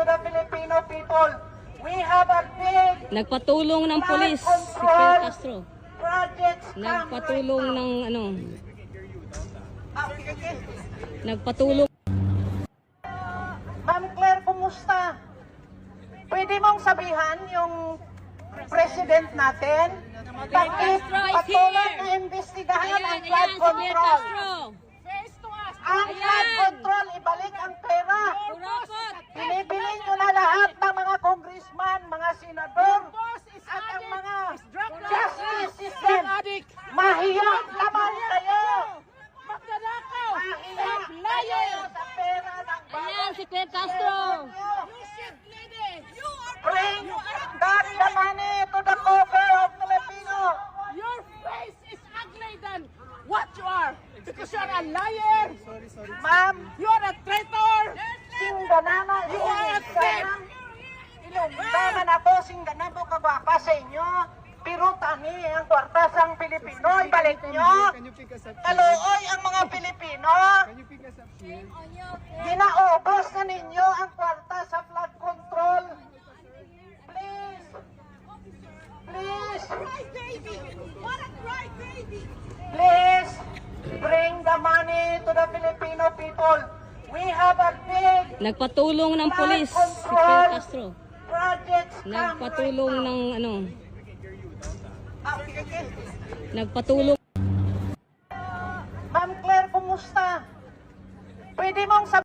the Filipino people. We have a big Nagpatulong ng pulis si Fidel control Castro. projects Nagpatulong right ng ano, now. Okay. nagpatulong. Ma'am Claire, kumusta? Pwede mong sabihan yung president natin? Bakit Castro is patuloy here. na imbestigahan ang Ayan, flood si Fidel control? Castro. Ang flood control, ibalik ang pera. Kurokot. Binibilin nyo na lahat ng mga congressman, mga senador, at ang mga justice system. Mahiyang naman kayo! Mahiyang kayo sa pera ng Ayan, si Fidel Castro. Bring back the money to the coffers of Filipino. Your face is ugly than what you are. Because you're a liar. Ma'am, You are a traitor. singganana, You are a thief. Ilungganan ako, singganan ko kagwapa sa inyo. Pero tani ang kwartas ang Pilipino, ibalik nyo. Kaluoy ang mga Pilipino. Ginaubos na ninyo ang kwarta sa flood control. Please. Please. Please. Bring the money to the Filipino people. We have a big Nagpatulong ng pulis si Fidel control Castro. projects Nagpatulong right now. ng ano, Okay. nagpatulong. Ma'am Claire, kumusta? Pwede mong sabihin